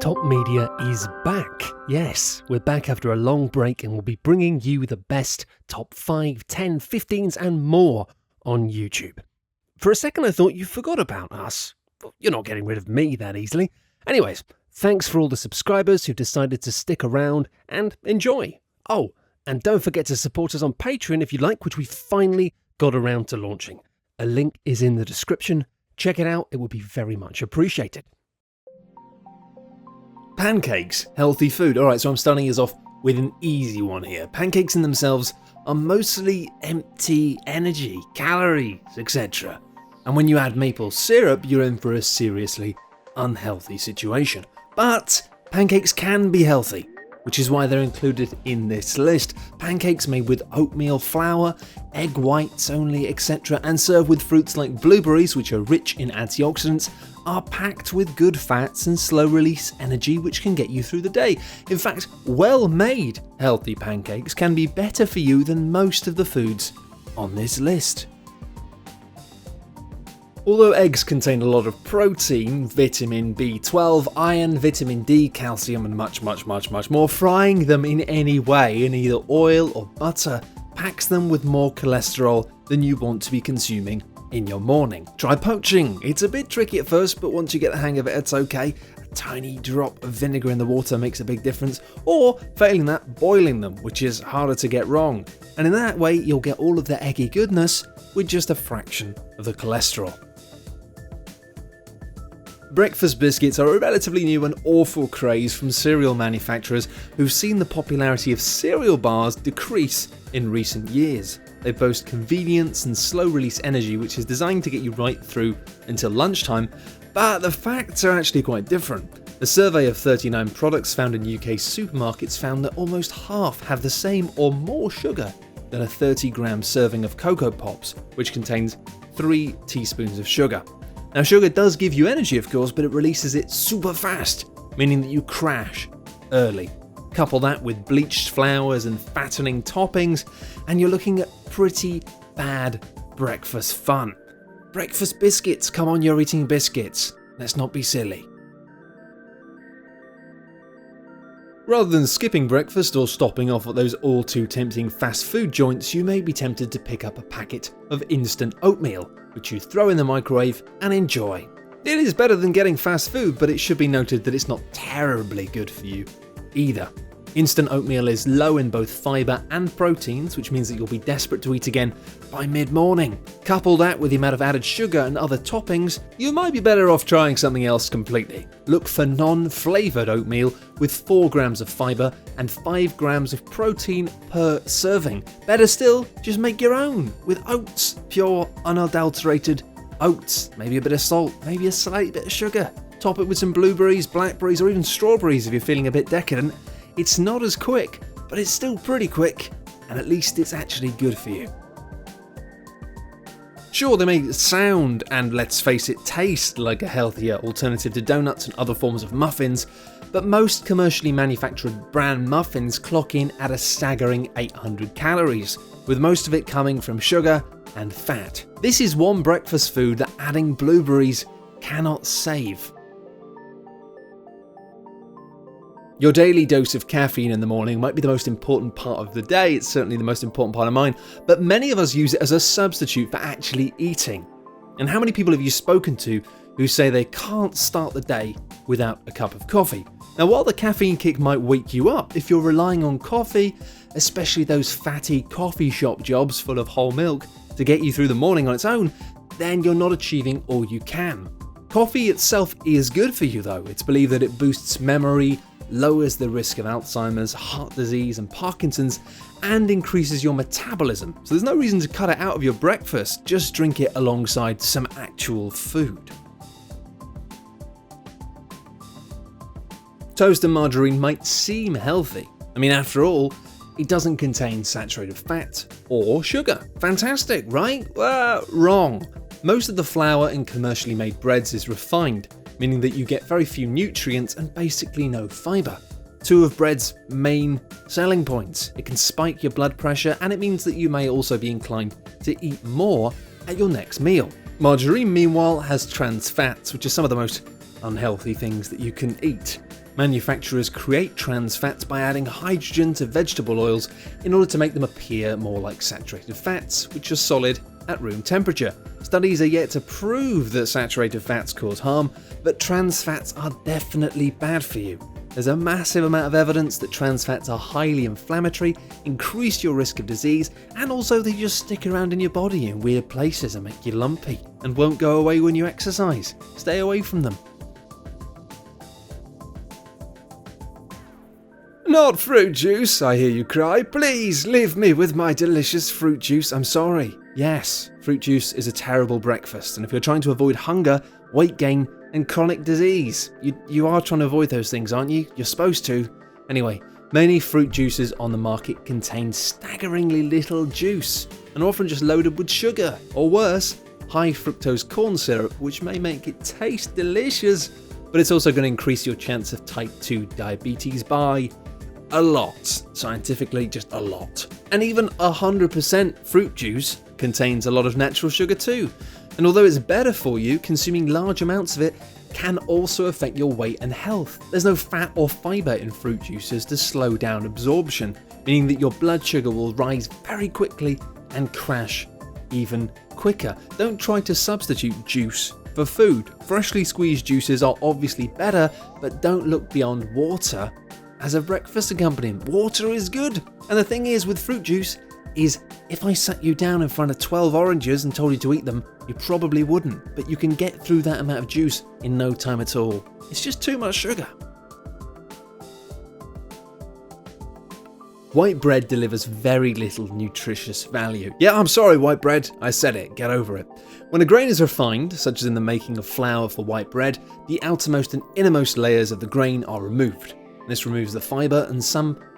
Top Media is back. Yes, we're back after a long break and we'll be bringing you the best top 5, 10, 15s and more on YouTube. For a second I thought you forgot about us. Well, you're not getting rid of me that easily. Anyways, thanks for all the subscribers who've decided to stick around and enjoy. Oh, and don't forget to support us on Patreon if you like, which we finally got around to launching. A link is in the description. Check it out, it would be very much appreciated. Pancakes, healthy food. Alright, so I'm starting us off with an easy one here. Pancakes in themselves are mostly empty energy, calories, etc. And when you add maple syrup, you're in for a seriously unhealthy situation. But pancakes can be healthy, which is why they're included in this list. Pancakes made with oatmeal flour, egg whites only, etc. and served with fruits like blueberries, which are rich in antioxidants, are packed with good fats and slow-release energy which can get you through the day. In fact, well-made healthy pancakes can be better for you than most of the foods on this list. Although eggs contain a lot of protein, vitamin B12, iron, vitamin D, calcium and much more, frying them in any way in either oil or butter packs them with more cholesterol than you want to be consuming in your morning. Try poaching. It's a bit tricky at first, but once you get the hang of it, it's okay. A tiny drop of vinegar in the water makes a big difference, or failing that, boiling them, which is harder to get wrong. And in that way, you'll get all of the eggy goodness with just a fraction of the cholesterol. Breakfast biscuits are a relatively new and awful craze from cereal manufacturers who've seen the popularity of cereal bars decrease in recent years. They boast convenience and slow-release energy, which is designed to get you right through until lunchtime, but the facts are actually quite different. A survey of 39 products found in UK supermarkets found that almost half have the same or more sugar than a 30-gram serving of Cocoa Pops, which contains 3 teaspoons of sugar. Now, sugar does give you energy, of course, but it releases it super fast, meaning that you crash early. Couple that with bleached flours and fattening toppings, and you're looking at pretty bad breakfast fun. Breakfast biscuits, come on, you're eating biscuits. Let's not be silly. Rather than skipping breakfast or stopping off at those all too tempting fast food joints, you may be tempted to pick up a packet of instant oatmeal, which you throw in the microwave and enjoy. It is better than getting fast food, but it should be noted that it's not terribly good for you either. Instant oatmeal is low in both fibre and proteins, which means that you'll be desperate to eat again by mid-morning. Couple that with the amount of added sugar and other toppings, you might be better off trying something else completely. Look for non-flavoured oatmeal with 4 grams of fibre and 5 grams of protein per serving. Better still, just make your own with oats, pure, unadulterated oats, maybe a bit of salt, maybe a slight bit of sugar. Top it with some blueberries, blackberries or even strawberries if you're feeling a bit decadent. It's not as quick, but it's still pretty quick, and at least it's actually good for you. Sure, they may sound and, let's face it, taste like a healthier alternative to donuts and other forms of muffins, but most commercially manufactured brand muffins clock in at a staggering 800 calories, with most of it coming from sugar and fat. This is one breakfast food that adding blueberries cannot save. Your daily dose of caffeine in the morning might be the most important part of the day. It's certainly the most important part of mine, but many of us use it as a substitute for actually eating. And how many people have you spoken to who say they can't start the day without a cup of coffee? Now, while the caffeine kick might wake you up, if you're relying on coffee, especially those fatty coffee shop jobs full of whole milk, to get you through the morning on its own, then you're not achieving all you can. Coffee itself is good for you though. It's believed that it boosts memory, lowers the risk of Alzheimer's, heart disease and Parkinson's, and increases your metabolism. So there's no reason to cut it out of your breakfast, just drink it alongside some actual food. Toast and margarine might seem healthy. I mean, after all, it doesn't contain saturated fat or sugar. Fantastic, right? Well, wrong. Most of the flour in commercially made breads is refined, meaning that you get very few nutrients and basically no fibre. 2 of bread's main selling points. It can spike your blood pressure and it means that you may also be inclined to eat more at your next meal. Margarine, meanwhile, has trans fats, which are some of the most unhealthy things that you can eat. Manufacturers create trans fats by adding hydrogen to vegetable oils in order to make them appear more like saturated fats, which are solid at room temperature. Studies are yet to prove that saturated fats cause harm, but trans fats are definitely bad for you. There's a massive amount of evidence that trans fats are highly inflammatory, increase your risk of disease, and also they just stick around in your body in weird places and make you lumpy, and won't go away when you exercise. Stay away from them. Not fruit juice, I hear you cry. Please leave me with my delicious fruit juice. I'm sorry. Yes, fruit juice is a terrible breakfast, and if you're trying to avoid hunger, weight gain, and chronic disease, you are trying to avoid those things, aren't you? You're supposed to. Anyway, many fruit juices on the market contain staggeringly little juice, and are often just loaded with sugar, or worse, high fructose corn syrup, which may make it taste delicious, but it's also going to increase your chance of type 2 diabetes by a lot. Scientifically, just a lot. And even 100% fruit juice contains a lot of natural sugar too. And although it's better for you, consuming large amounts of it can also affect your weight and health. There's no fat or fibre in fruit juices to slow down absorption, meaning that your blood sugar will rise very quickly and crash even quicker. Don't try to substitute juice for food. Freshly squeezed juices are obviously better, but don't look beyond water as a breakfast accompaniment. Water is good. And the thing is with fruit juice is if I sat you down in front of 12 oranges and told you to eat them, you probably wouldn't, but you can get through that amount of juice in no time at all. It's just too much sugar. White bread delivers very little nutritious value. Yeah, I'm sorry, white bread. I said it. Get over it. When a grain is refined, such as in the making of flour for white bread, the outermost and innermost layers of the grain are removed. This removes the fibre and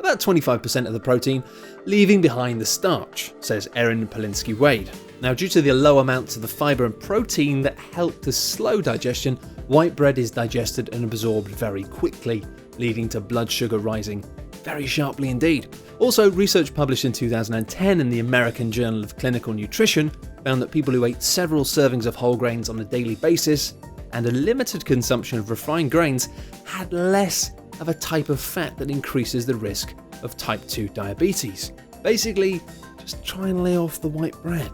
about 25% of the protein, leaving behind the starch, says Erin Polinsky-Wade. Now, due to the low amounts of the fibre and protein that help to slow digestion, white bread is digested and absorbed very quickly, leading to blood sugar rising very sharply indeed. Also, research published in 2010 in the American Journal of Clinical Nutrition found that people who ate several servings of whole grains on a daily basis and a limited consumption of refined grains had less of a type of fat that increases the risk of type 2 diabetes. Basically, just try and lay off the white bread.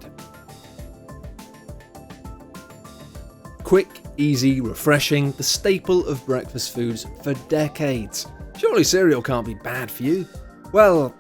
Quick, easy, refreshing, the staple of breakfast foods for decades. Surely cereal can't be bad for you? Well,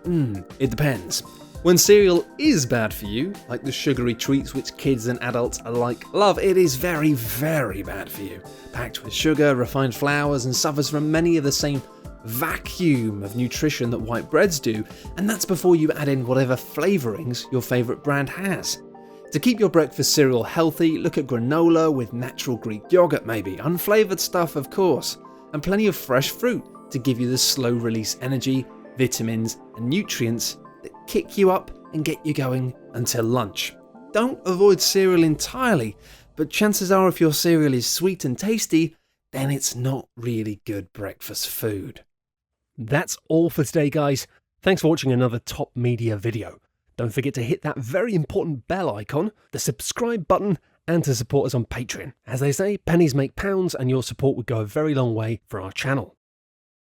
it depends. When cereal is bad for you, like the sugary treats which kids and adults alike love, it is very, very bad for you. Packed with sugar, refined flours, and suffers from many of the same vacuum of nutrition that white breads do, and that's before you add in whatever flavourings your favourite brand has. To keep your breakfast cereal healthy, look at granola with natural Greek yogurt maybe, unflavoured stuff of course, and plenty of fresh fruit to give you the slow release energy, vitamins, and nutrients that kick you up and get you going until lunch. Don't avoid cereal entirely, but chances are if your cereal is sweet and tasty, then it's not really good breakfast food. That's all for today, guys. Thanks for watching another Top Media video. Don't forget to hit that very important bell icon, the subscribe button, and to support us on Patreon. As they say, pennies make pounds, and your support would go a very long way for our channel.